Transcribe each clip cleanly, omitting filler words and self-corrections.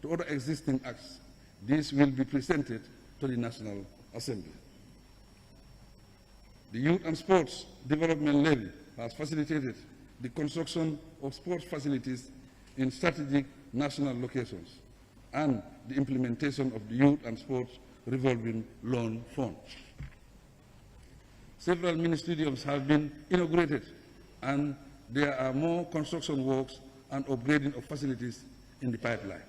to other existing acts. These will be presented to the National Assembly. The Youth and Sports Development Levy has facilitated the construction of sports facilities in strategic national locations and the implementation of the Youth and Sports Revolving Loan Fund. Several mini stadiums have been inaugurated, and there are more construction works and upgrading of facilities in the pipeline.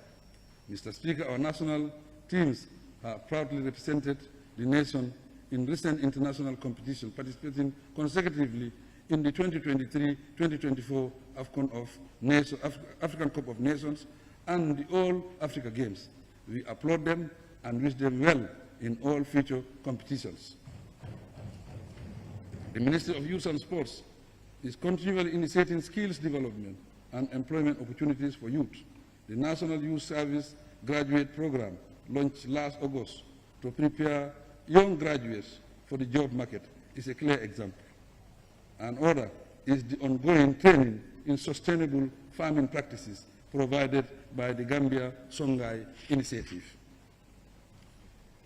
Mr. Speaker, our national teams have proudly represented the nation in recent international competition, participating consecutively in the 2023-2024 African Cup of Nations and the All Africa Games. We applaud them and wish them well in all future competitions. The Ministry of Youth and Sports is continually initiating skills development and employment opportunities for youth. The National Youth Service Graduate Program, launched last August to prepare young graduates for the job market, is a clear example. Another is the ongoing training in sustainable farming practices provided by the Gambia Songhai Initiative.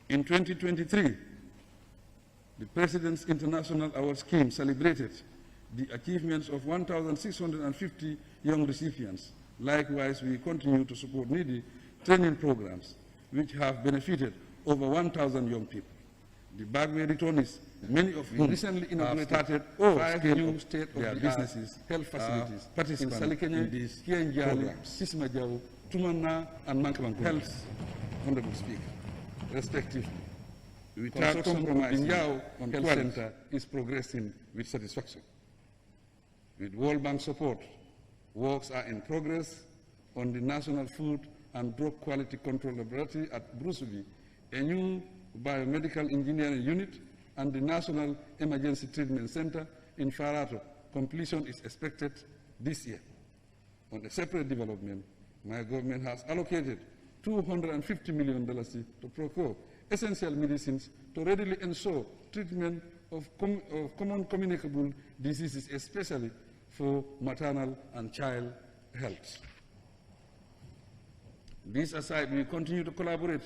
In 2023, the President's International Award Scheme celebrated the achievements of 1,650 young recipients. Likewise, we continue to support needy training programs, which have benefited over 1,000 young people. The Bagwe returnees, many of whom recently inaugurated 5 new state-of-the-art businesses, health facilities, participants in these programs, Sismajau, Tumana, and Mankamanku Health, Honorable Speaker, respectively. Without compromise, Yao Health Center is progressing with satisfaction. With World Bank support, works are in progress on the National Food and Drug Quality Control Laboratory at Brusubi, a new biomedical engineering unit, and the National Emergency Treatment Center in Farato. Completion is expected this year. On a separate development, my government has allocated $250 million to procure essential medicines to readily ensure treatment of common communicable diseases, especially for maternal and child health. This aside, we continue to collaborate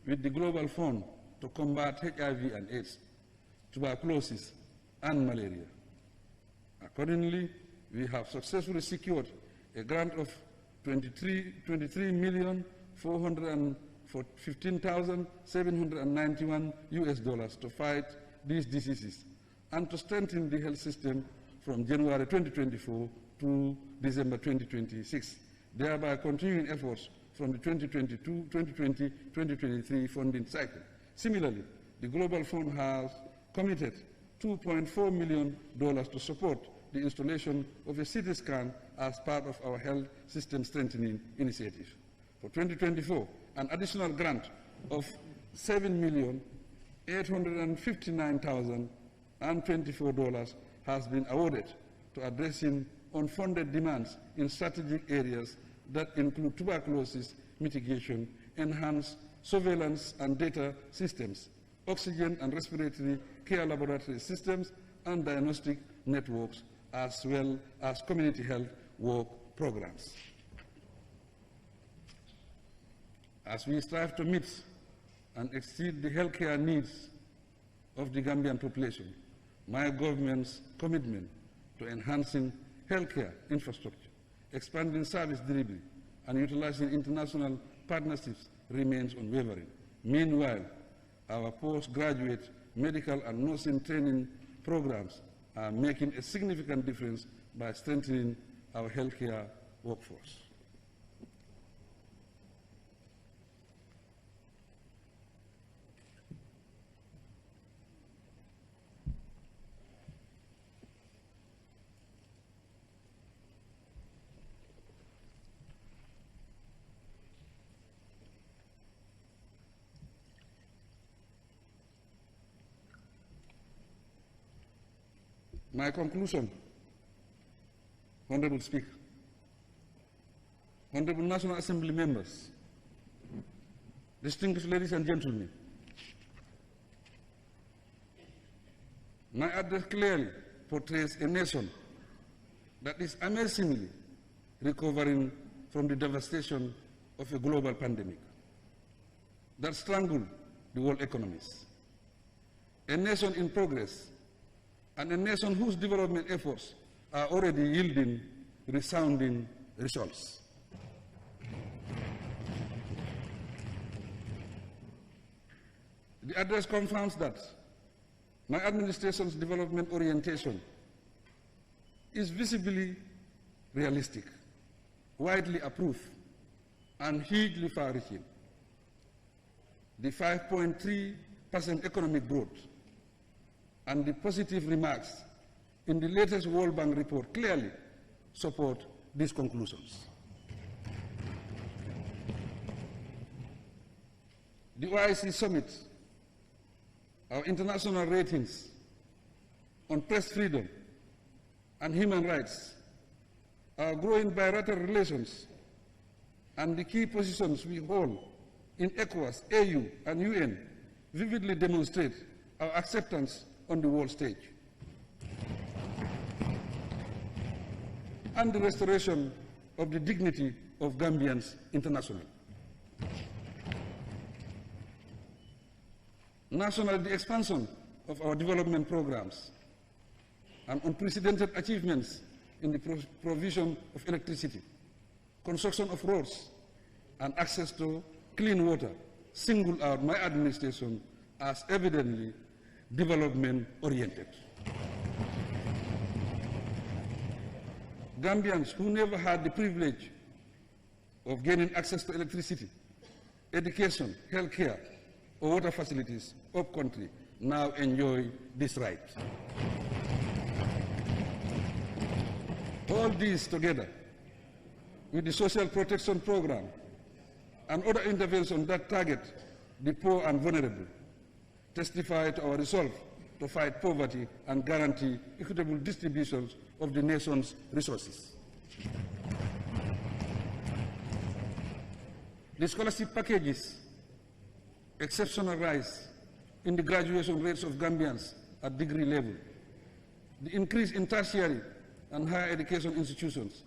with the Global Fund to combat HIV and AIDS, tuberculosis, and malaria. Accordingly, we have successfully secured a grant of $23,415,791 to fight these diseases and to strengthen the health system from January 2024 to December 2026, thereby continuing efforts from the 2022-2020-2023 funding cycle. Similarly, the Global Fund has committed $2.4 million to support the installation of a CT scan as part of our health system strengthening initiative. For 2024, an additional grant of $7,859,024 has been awarded to addressing unfunded demands in strategic areas that include tuberculosis mitigation, enhanced surveillance and data systems, oxygen and respiratory care laboratory systems, and diagnostic networks, as well as community health work programs. As we strive to meet and exceed the healthcare needs of the Gambian population, my government's commitment to enhancing healthcare infrastructure, expanding service delivery, and utilizing international partnerships remains unwavering. Meanwhile, our postgraduate medical and nursing training programs are making a significant difference by strengthening our healthcare workforce. My conclusion, Honorable Speaker, Honorable National Assembly members, distinguished ladies and gentlemen, my address clearly portrays a nation that is amazingly recovering from the devastation of a global pandemic that strangled the world economies. A nation in progress and a nation whose development efforts are already yielding resounding results. The address confirms that my administration's development orientation is visibly realistic, widely approved, and hugely far-reaching. The 5.3% economic growth and the positive remarks in the latest World Bank report clearly support these conclusions. The OIC summit, our international ratings on press freedom and human rights, our growing bilateral relations, and the key positions we hold in ECOWAS, AU, and UN vividly demonstrate our acceptance on the world stage. And the restoration of the dignity of Gambians internationally. Nationally, the expansion of our development programs and unprecedented achievements in the provision of electricity, construction of roads, and access to clean water single out my administration as evidently development-oriented. Gambians who never had the privilege of gaining access to electricity, education, healthcare, or water facilities up-country now enjoy this right. All these together with the social protection program and other interventions that target the poor and vulnerable testify to our resolve to fight poverty and guarantee equitable distributions of the nation's resources. The scholarship packages, exceptional rise in the graduation rates of Gambians at degree level, the increase in tertiary and higher education institutions,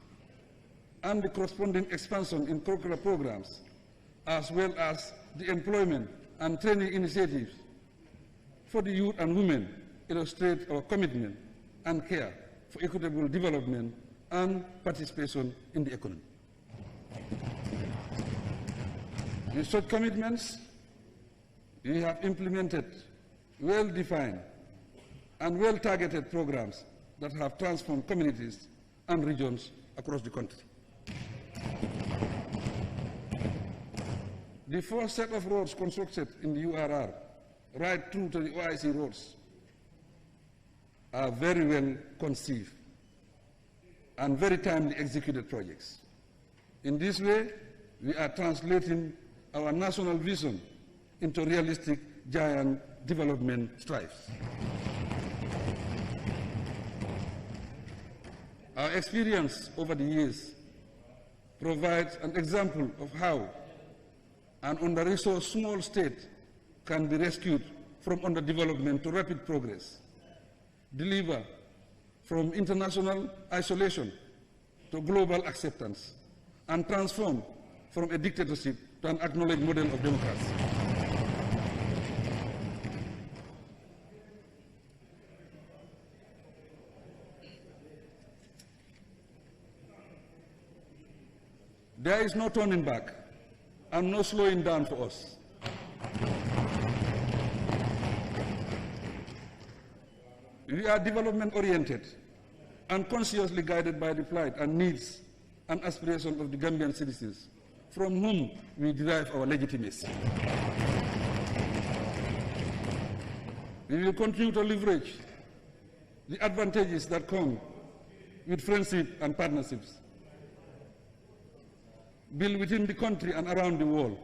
and the corresponding expansion in curricular programs, as well as the employment and training initiatives for the youth and women, illustrate our commitment and care for equitable development and participation in the economy. With such commitments, we have implemented well-defined and well-targeted programs that have transformed communities and regions across the country. The first set of roads constructed in the URR, right through to the OIC roads, are very well conceived and very timely executed projects. In this way, we are translating our national vision into realistic giant development strides. Our experience over the years provides an example of how an under-resourced small state can be rescued from underdevelopment to rapid progress, deliver from international isolation to global acceptance, and transform from a dictatorship to an acknowledged model of democracy. There is no turning back and no slowing down for us. We are development-oriented and consciously guided by the plight and needs and aspirations of the Gambian citizens, from whom we derive our legitimacy. We will continue to leverage the advantages that come with friendship and partnerships, build within the country and around the world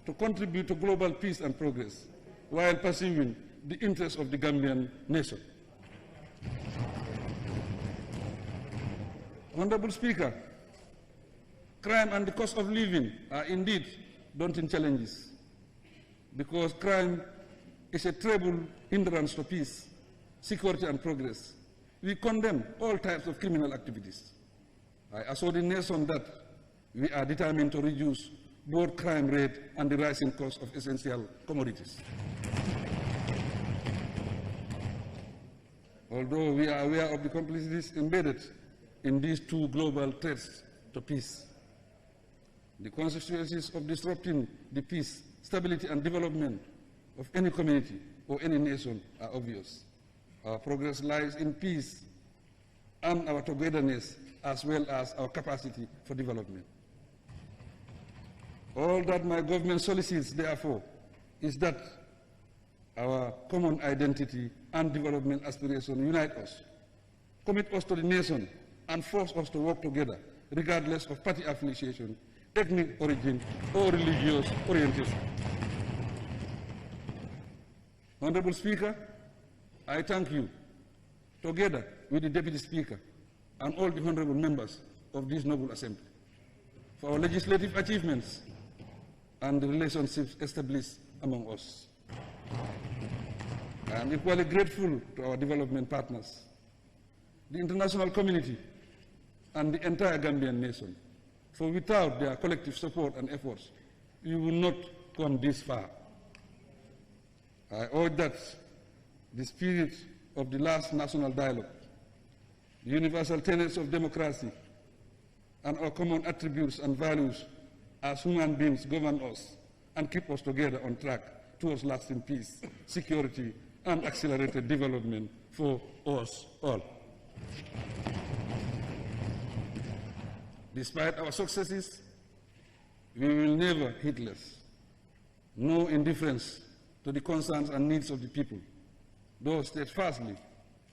to contribute to global peace and progress while pursuing the interests of the Gambian nation. Honorable Speaker, crime and the cost of living are indeed daunting challenges because crime is a terrible hindrance to peace, security and progress. We condemn all types of criminal activities. I assure the nation that we are determined to reduce both crime rate and the rising cost of essential commodities. Although we are aware of the complexities embedded in these two global threats to peace, the consequences of disrupting the peace, stability, and development of any community or any nation are obvious. Our progress lies in peace and our togetherness, as well as our capacity for development. All that my government solicits, therefore, is that our common identity and development aspiration unite us, commit us to the nation, and force us to work together, regardless of party affiliation, ethnic origin, or religious orientation. Honorable Speaker, I thank you, together with the Deputy Speaker and all the honorable members of this noble assembly, for our legislative achievements and the relationships established among us. I am equally grateful to our development partners, the international community, and the entire Gambian nation, for without their collective support and efforts, we will not come this far. I urge that the spirit of the last national dialogue, the universal tenets of democracy, and our common attributes and values as human beings govern us and keep us together on track towards lasting peace, security, and accelerated development for us all. Despite our successes, we will never heed less, no indifference to the concerns and needs of the people. Though steadfastly,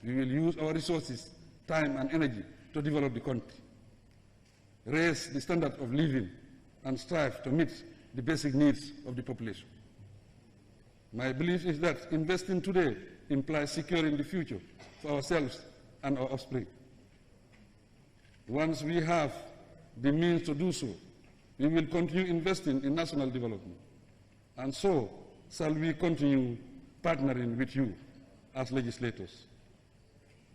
we will use our resources, time, and energy to develop the country, raise the standard of living, and strive to meet the basic needs of the population. My belief is that investing today implies securing the future for ourselves and our offspring. Once we have the means to do so, we will continue investing in national development, and so shall we continue partnering with you as legislators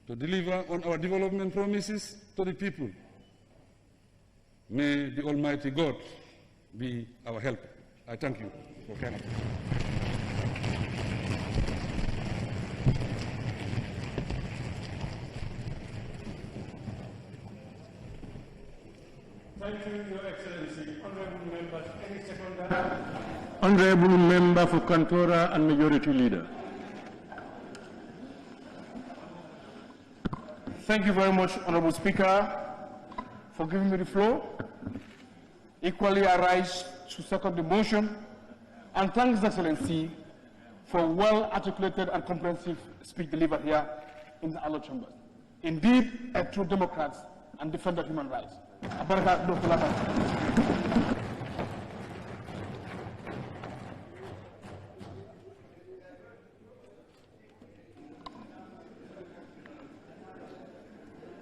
to deliver on our development promises to the people. May the Almighty God be our helper. I thank you for coming. Thank you, Your Excellency. Honorable members, any seconder? Honorable Member for Kantora and Majority Leader. Thank you very much, Honorable Speaker, for giving me the floor. Equally, I rise to second the motion and thank His Excellency for well-articulated and comprehensive speech delivered here in the Allo Chambers. Indeed, a true Democrat and defender of human rights.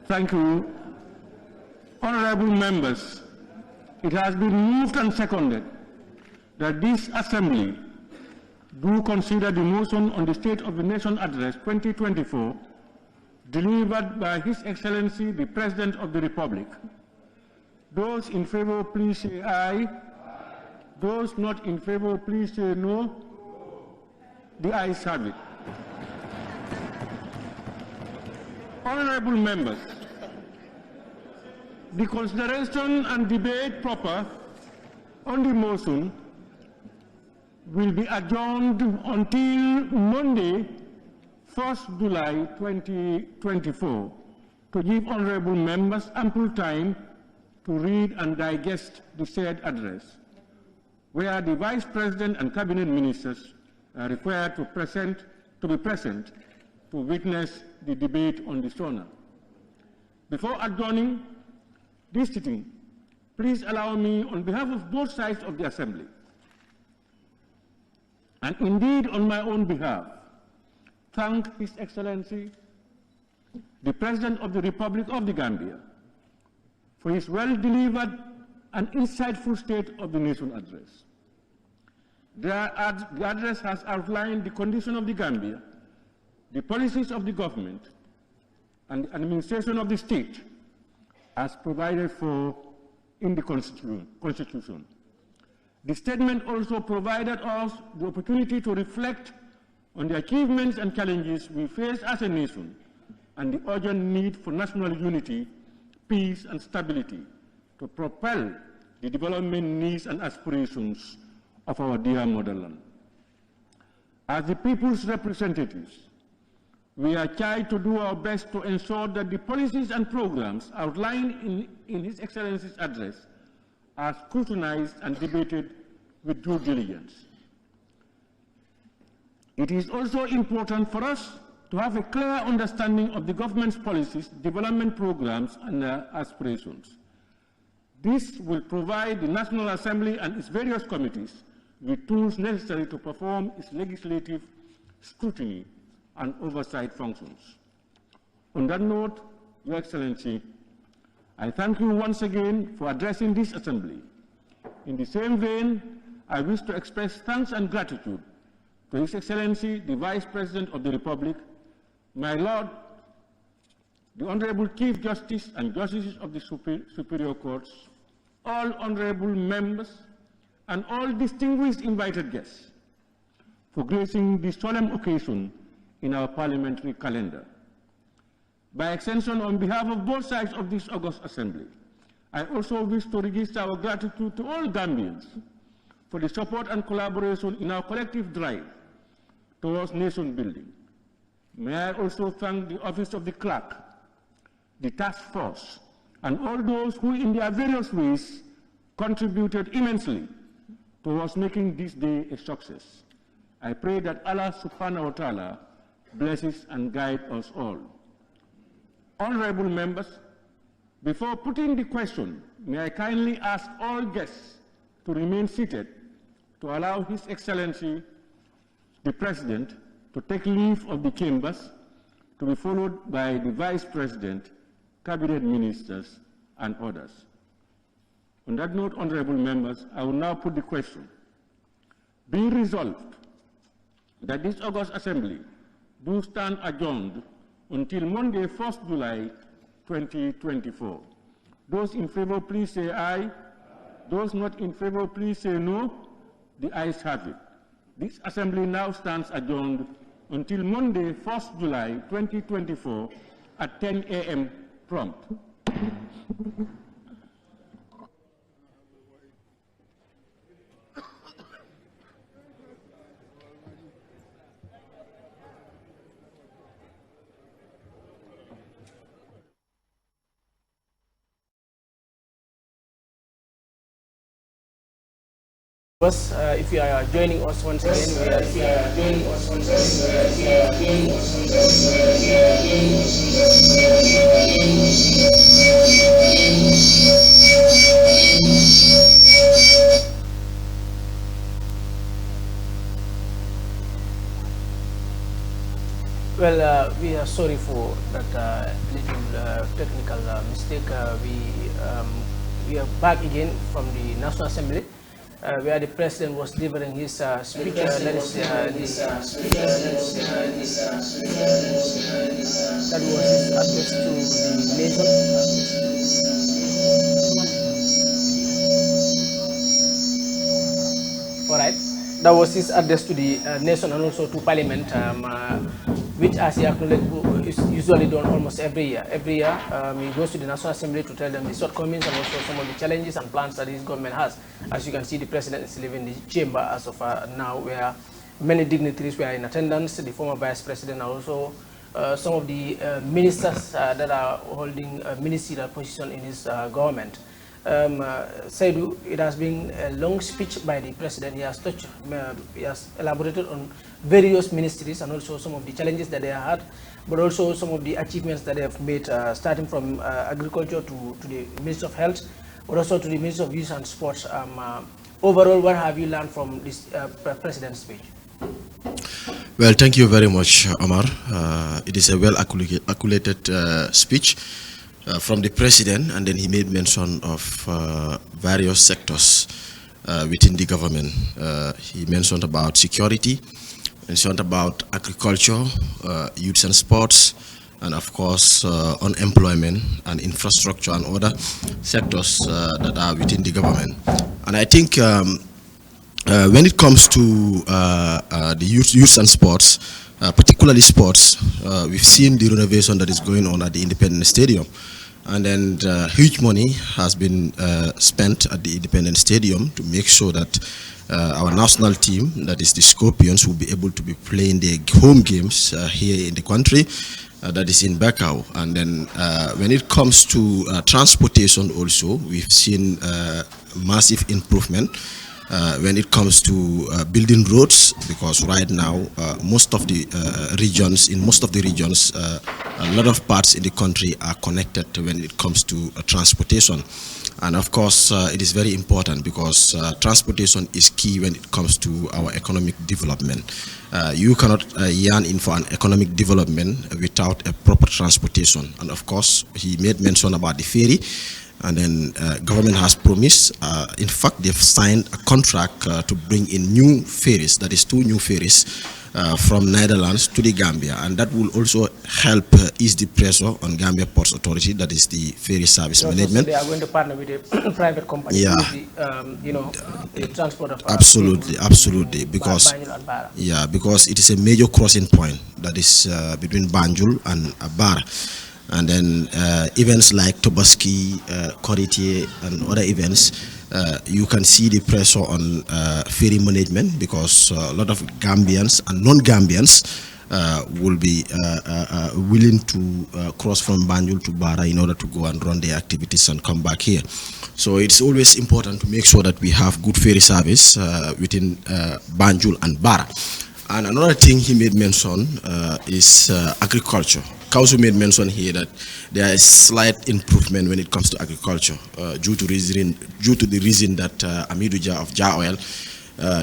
Thank you. Honorable members, it has been moved and seconded that this Assembly do consider the motion on the State of the Nation Address 2024 delivered by His Excellency the President of the Republic. Those in favor, please say aye. Those not in favor, please say no. The ayes have it. Honorable members, the consideration and debate proper on the motion will be adjourned until Monday, 1st July 2024, to give honorable members ample time to read and digest the said address, where the Vice President and Cabinet Ministers are required to be present to witness the debate on the SONA. Before adjourning this sitting, please allow me, on behalf of both sides of the Assembly, and indeed on my own behalf, thank His Excellency, the President of the Republic of the Gambia, for his well-delivered and insightful State of the Nation address. The address has outlined the condition of the Gambia, the policies of the government, and the administration of the state as provided for in the Constitution. The statement also provided us the opportunity to reflect on the achievements and challenges we face as a nation and the urgent need for national unity, peace, and stability to propel the development needs and aspirations of our dear motherland. As the people's representatives, we are charged to do our best to ensure that the policies and programs outlined in His Excellency's address are scrutinized and debated with due diligence. It is also important for us to have a clear understanding of the government's policies, development programs, and aspirations. This will provide the National Assembly and its various committees with tools necessary to perform its legislative scrutiny and oversight functions. On that note, Your Excellency, I thank you once again for addressing this Assembly. In the same vein, I wish to express thanks and gratitude to His Excellency, the Vice President of the Republic, my Lord, the Honorable Chief Justice and Justices of the Superior Courts, all honorable members, and all distinguished invited guests for gracing this solemn occasion in our parliamentary calendar. By extension, on behalf of both sides of this August Assembly, I also wish to register our gratitude to all Gambians for the support and collaboration in our collective drive towards nation building. May I also thank the Office of the Clerk, the Task Force, and all those who in their various ways contributed immensely towards making this day a success. I pray that Allah subhanahu wa ta'ala blesses and guide us all. Honorable members, before putting the question, may I kindly ask all guests to remain seated to allow His Excellency, the President, to take leave of the chambers, to be followed by the Vice President, Cabinet Ministers, and others. On that note, honorable members, I will now put the question. Be resolved that this August Assembly do stand adjourned until Monday, 1st July, 2024. Those in favor, please say aye. Those not in favor, please say no. The ayes have it. This Assembly now stands adjourned until Monday, 1st July, 2024 at 10 a.m. prompt. If you are joining us once again, well, we are sorry for that little technical mistake. We are back again from the National Assembly, where the President was delivering his speech. That was his address to the nation. All right, that was his address to the nation and also to Parliament, which, as he acknowledged, is usually done almost every year. Every year, he goes to the National Assembly to tell them the shortcomings and also some of the challenges and plans that his government has. As you can see, the President is leaving the chamber as of now, where many dignitaries were in attendance, the former Vice President and also some of the ministers that are holding a ministerial position in his government. Saidu, it has been a long speech by the President. He has elaborated on various ministries and also some of the challenges that they had, but also some of the achievements that they have made, starting from agriculture to the Ministry of Health, but also to the Ministry of Youth and Sports. Overall, what have you learned from this President's speech? Well, thank you very much, Omar. It is a well-articulated speech from the President, and then he made mention of various sectors within the government. He mentioned about security, mentioned about agriculture, youth and sports, and of course unemployment and infrastructure and other sectors that are within the government. And I think when it comes to the youth and sports, particularly sports, we've seen the renovation that is going on at the Independence Stadium. And then huge money has been spent at the Independence Stadium to make sure that our national team, that is the Scorpions, will be able to be playing their home games here in the country, that is in Bakau. And then when it comes to transportation also, we've seen massive improvement when it comes to building roads, because right now most of the regions, a lot of parts in the country are connected when it comes to transportation. And of course it is very important because transportation is key when it comes to our economic development. You cannot yarn in for an economic development without a proper transportation. And of course he made mention about the ferry. And then government has promised, in fact, they've signed a contract to bring in new ferries, that is 2 new ferries from Netherlands to the Gambia. And that will also help ease the pressure on Gambia Ports Authority, that is the ferry service management. They are going to partner with a private company, yeah, the transport of absolutely, because yeah, because it is a major crossing point that is between Banjul and Bara. And then events like Tobaski, Koritier, and other events, you can see the pressure on ferry management, because a lot of Gambians and non-Gambians will be willing to cross from Banjul to Bara in order to go and run their activities and come back here. So it's always important to make sure that we have good ferry service within Banjul and Bara. And another thing he made mention is agriculture. Kausu made mention here that there is slight improvement when it comes to agriculture due to the reason that Amidou Jah of Jah Oil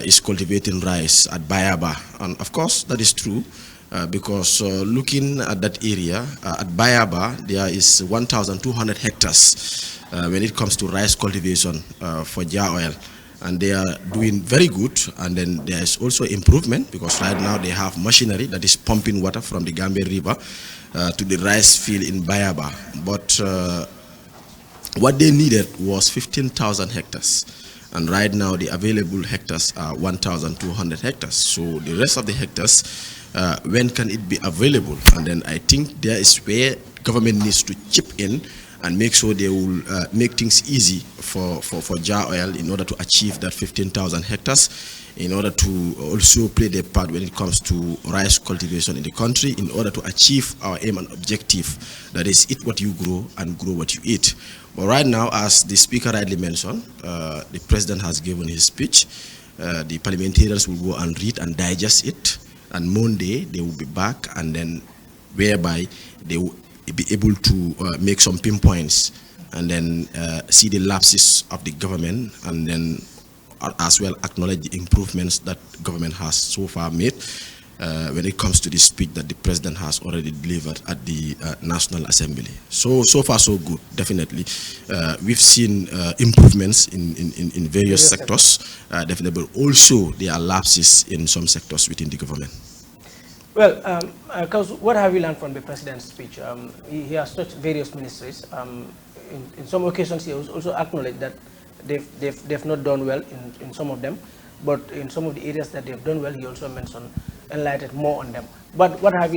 is cultivating rice at Bayaba. And of course that is true because looking at that area at Bayaba, there is 1,200 hectares when it comes to rice cultivation for Jah Oil. And they are doing very good. And then there is also improvement, because right now they have machinery that is pumping water from the Gambia River to the rice field in Bayaba. But what they needed was 15,000 hectares. And right now the available hectares are 1,200 hectares. So the rest of the hectares, when can it be available? And then I think there is where government needs to chip in and make sure they will make things easy for Jah Oil in order to achieve that 15,000 hectares, in order to also play their part when it comes to rice cultivation in the country, in order to achieve our aim and objective, that is, eat what you grow and grow what you eat. But right now, as the speaker rightly mentioned, the president has given his speech. The parliamentarians will go and read and digest it, and Monday they will be back, and then whereby they will be able to make some pinpoints and then see the lapses of the government, and then as well acknowledge the improvements that government has so far made when it comes to the speech that the president has already delivered at the National Assembly. So far so good, definitely. We've seen improvements in various sectors, definitely, but also there are lapses in some sectors within the government. Well, what have you learned from the president's speech? He has touched various ministries. In some occasions, he has also acknowledged that they've not done well in some of them, but in some of the areas that they've done well, he also mentioned enlightened more on them. But what have you